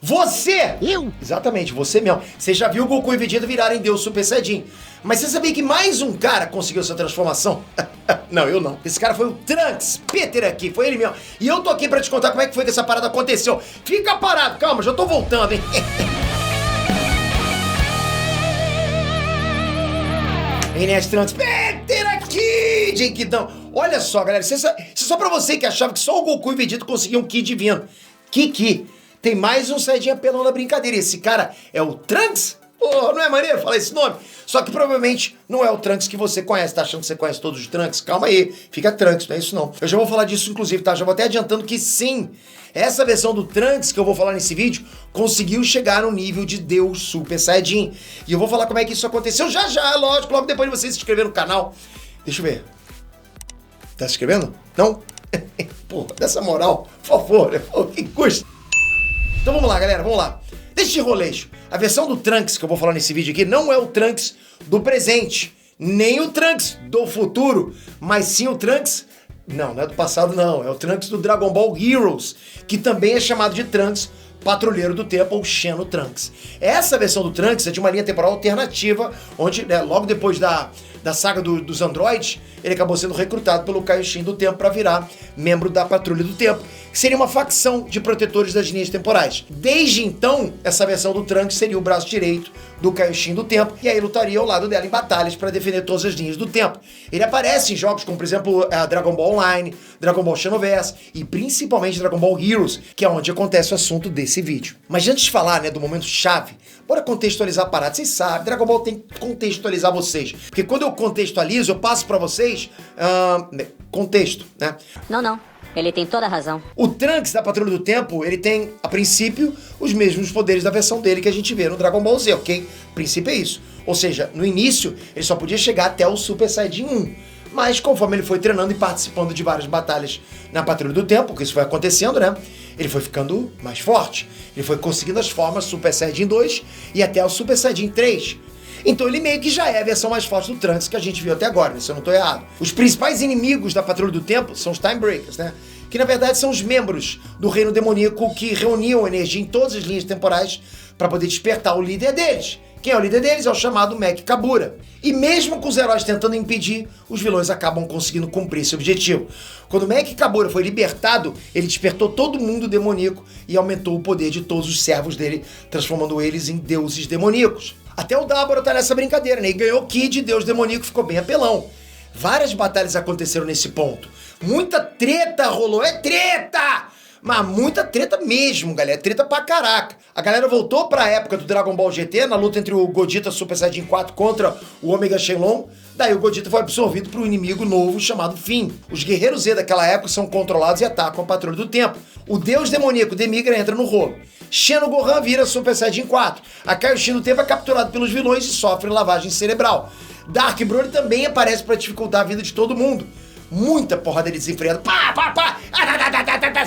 Você! Eu? Exatamente, você mesmo. Você já viu o Goku e Vegeta virarem Deus Super Saiyajin. Mas você sabia que mais um cara conseguiu essa transformação? Não, eu não. Esse cara foi o Trunks, Peter aqui, foi ele mesmo. E eu tô aqui pra te contar como é que foi que essa parada aconteceu. Fica parado, calma, já tô voltando, hein? Inês Trunks, Peter aqui, Jequidão. Olha só, galera, isso é só pra você que achava que só o Goku e Vegeta conseguiam Ki divino. Kiki, tem mais um Saiyajin apelão na brincadeira. E esse cara é o Trunks? Pô, não é maneiro falar esse nome? Só que provavelmente não é o Trunks que você conhece. Tá achando que você conhece todos os Trunks? Calma aí, fica Trunks, não é isso não. Eu já vou falar disso inclusive, tá? Já vou até adiantando que sim, essa versão do Trunks que eu vou falar nesse vídeo conseguiu chegar no nível de Deus Super Saiyajin. E eu vou falar como é que isso aconteceu já, lógico, logo depois de você se inscrever no canal. Deixa eu ver. Tá se inscrevendo? Não? Pô, dessa moral, por favor, né? Pô, que custa. Então vamos lá, galera, vamos lá. Deixa de roleixo. A versão do Trunks que eu vou falar nesse vídeo aqui não é o Trunks do presente, nem o Trunks do futuro, mas sim o Trunks... Não é do passado não, é o Trunks do Dragon Ball Heroes, que também é chamado de Trunks Patrulheiro do Tempo ou Xeno Trunks. Essa versão do Trunks é de uma linha temporal alternativa, onde logo depois da saga dos androides, ele acabou sendo recrutado pelo Kaioshin do Tempo para virar membro da Patrulha do Tempo, que seria uma facção de protetores das linhas temporais. Desde então, essa versão do Trunks seria o braço direito do Kaioshin do Tempo, e aí lutaria ao lado dela em batalhas para defender todas as linhas do tempo. Ele aparece em jogos como, por exemplo, Dragon Ball Online, Dragon Ball Xenoverse e principalmente Dragon Ball Heroes, que é onde acontece o assunto desse vídeo. Mas antes de falar, do momento chave, bora contextualizar a parada. Vocês sabem, Dragon Ball tem que contextualizar vocês, porque quando eu contextualizo, eu passo para vocês contexto, né? Não. Ele tem toda a razão. O Trunks da Patrulha do Tempo, ele tem, a princípio, os mesmos poderes da versão dele que a gente vê no Dragon Ball Z, ok? O princípio é isso. Ou seja, no início, ele só podia chegar até o Super Saiyajin 1. Mas conforme ele foi treinando e participando de várias batalhas na Patrulha do Tempo, que isso foi acontecendo, né? Ele foi ficando mais forte. Ele foi conseguindo as formas Super Saiyajin 2 e até o Super Saiyajin 3. Então ele meio que já é a versão mais forte do Trunks que a gente viu até agora, né? Se eu não tô errado. Os principais inimigos da Patrulha do Tempo são os Time Breakers, né? Que na verdade são os membros do reino demoníaco que reuniam energia em todas as linhas temporais para poder despertar o líder deles. Quem é o líder deles? É o chamado Mech Kabura. E mesmo com os heróis tentando impedir, os vilões acabam conseguindo cumprir esse objetivo. Quando o Mech Kabura foi libertado, ele despertou todo mundo demoníaco e aumentou o poder de todos os servos dele, transformando eles em deuses demoníacos. Até o Dabura tá nessa brincadeira, né? E ganhou Ki de deus demoníaco, ficou bem apelão. Várias batalhas aconteceram nesse ponto. Muita treta rolou, é treta! Mas muita treta mesmo, galera, treta pra caraca. A galera voltou pra época do Dragon Ball GT, na luta entre o Gogeta Super Saiyajin 4 contra o Omega Shenlong. Daí o Gogeta foi absorvido por um inimigo novo chamado Fin. Os guerreiros Z daquela época são controlados e atacam a Patrulha do Tempo. O deus demoníaco Demigra entra no rolo. Xeno Gohan vira Super Saiyajin 4. A Kaioshin do Tempo é capturado pelos vilões e sofre lavagem cerebral. Dark Broly também aparece para dificultar a vida de todo mundo. Muita porrada desenfreada. Pá!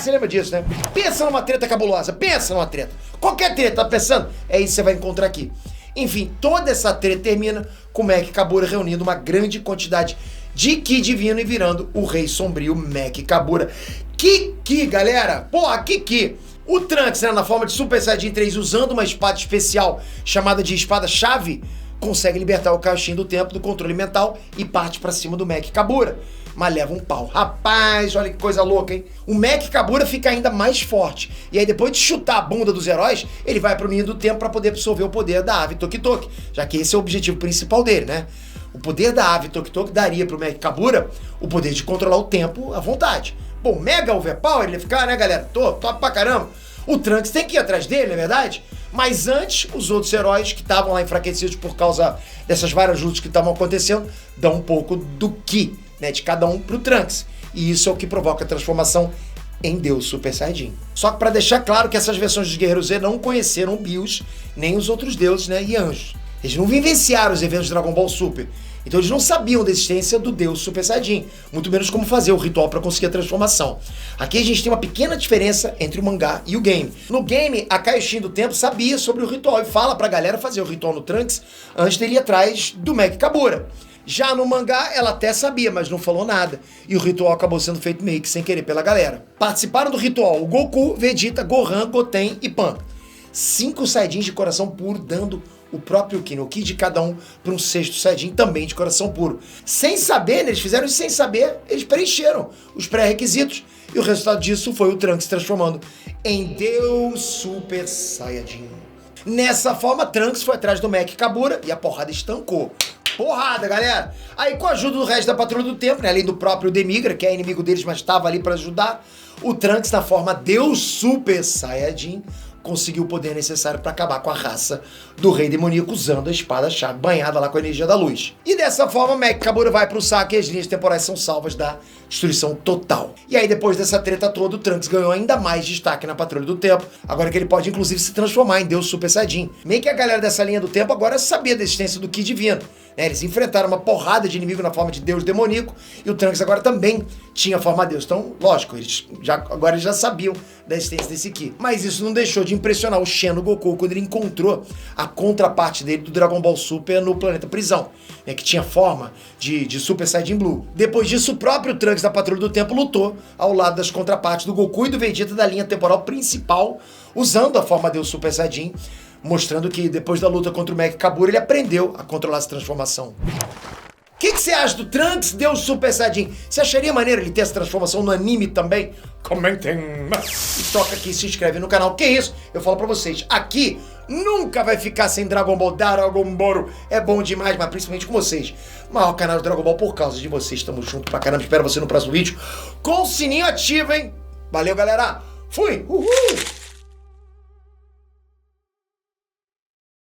Você lembra disso, né? Pensa numa treta cabulosa, pensa numa treta. Qualquer treta, tá pensando? É isso que você vai encontrar aqui. Enfim, toda essa treta termina com o Mech Kabura reunindo uma grande quantidade de Ki divino e virando o Rei Sombrio Mech Kabura. Kiki, galera! Porra, Kiki! O Trunks, na forma de Super Saiyajin 3, usando uma espada especial chamada de espada-chave, consegue libertar o Kaioshin do Tempo do controle mental e parte pra cima do Mech Kabura. Mas leva um pau. Rapaz, olha que coisa louca, hein? O Mech Kabura fica ainda mais forte. E aí, depois de chutar a bunda dos heróis, ele vai pro Ninho do Tempo pra poder absorver o poder da ave Toki Toki. Já que esse é o objetivo principal dele, né? O poder da ave Toki Toki daria pro Mech Kabura o poder de controlar o tempo à vontade. Bom, mega overpower ele ia ficar, né, galera? Top pra caramba. O Trunks tem que ir atrás dele, não é verdade? Mas antes, os outros heróis que estavam lá enfraquecidos por causa dessas várias lutas que estavam acontecendo, dão um pouco do Ki, né, de cada um pro Trunks. E isso é o que provoca a transformação em Deus Super Saiyajin. Só que para deixar claro que essas versões dos Guerreiros Z não conheceram Bills, nem os outros deuses, né, e anjos. Eles não vivenciaram os eventos de Dragon Ball Super. Então eles não sabiam da existência do Deus Super Saiyajin, muito menos como fazer o ritual para conseguir a transformação. Aqui a gente tem uma pequena diferença entre o mangá e o game. No game, a Kaioshin do Tempo sabia sobre o ritual e fala pra galera fazer o ritual no Trunks antes dele ir atrás do Mech Kabura. Já no mangá, ela até sabia, mas não falou nada. E o ritual acabou sendo feito meio que sem querer pela galera. Participaram do ritual o Goku, Vegeta, Gohan, Goten e Pan. 5 Saiyajins de coração puro, dando o próprio Ki no Ki de cada um para um 6º Saiyajin também de coração puro. Sem saber, né? Eles fizeram isso sem saber, eles preencheram os pré-requisitos. E o resultado disso foi o Trunks se transformando em Deus Super Saiyajin. Nessa forma, Trunks foi atrás do Mech Kabura e a porrada estancou. Porrada, galera! Aí, com a ajuda do resto da Patrulha do Tempo, né, além do próprio Demigra, que é inimigo deles, mas estava ali para ajudar, o Trunks, na forma Deus Super Saiyajin, conseguiu o poder necessário para acabar com a raça do Rei Demoníaco usando a espada-chave banhada lá com a energia da luz. E dessa forma, Mech Kabura vai pro saco e as linhas temporais são salvas da destruição total. E aí, depois dessa treta toda, o Trunks ganhou ainda mais destaque na Patrulha do Tempo, agora que ele pode, inclusive, se transformar em Deus Super Saiyajin. Meio que a galera dessa linha do tempo agora sabia da existência do Ki Divino. Eles enfrentaram uma porrada de inimigo na forma de Deus demoníaco e o Trunks agora também tinha forma de Deus. Então, lógico, agora eles já sabiam da existência desse Ki. Mas isso não deixou de impressionar o Shen no Goku quando ele encontrou a contraparte dele do Dragon Ball Super no planeta Prisão, né, que tinha forma de Super Saiyajin Blue. Depois disso, o próprio Trunks da Patrulha do Tempo lutou ao lado das contrapartes do Goku e do Vegeta da linha temporal principal, usando a forma Deus Super Saiyajin, mostrando que depois da luta contra o Mech Kabura, ele aprendeu a controlar essa transformação. O que você acha do Trunks Deus Super Saiyajin? Você acharia maneiro ele ter essa transformação no anime também? Comentem! E toca aqui, se inscreve no canal. Que isso? Eu falo pra vocês, aqui nunca vai ficar sem Dragon Ball. Dragon Ball é bom demais, mas principalmente com vocês. O maior canal de Dragon Ball por causa de vocês. Tamo junto pra caramba. Espero você no próximo vídeo com o sininho ativo, hein? Valeu, galera! Fui! Uhul!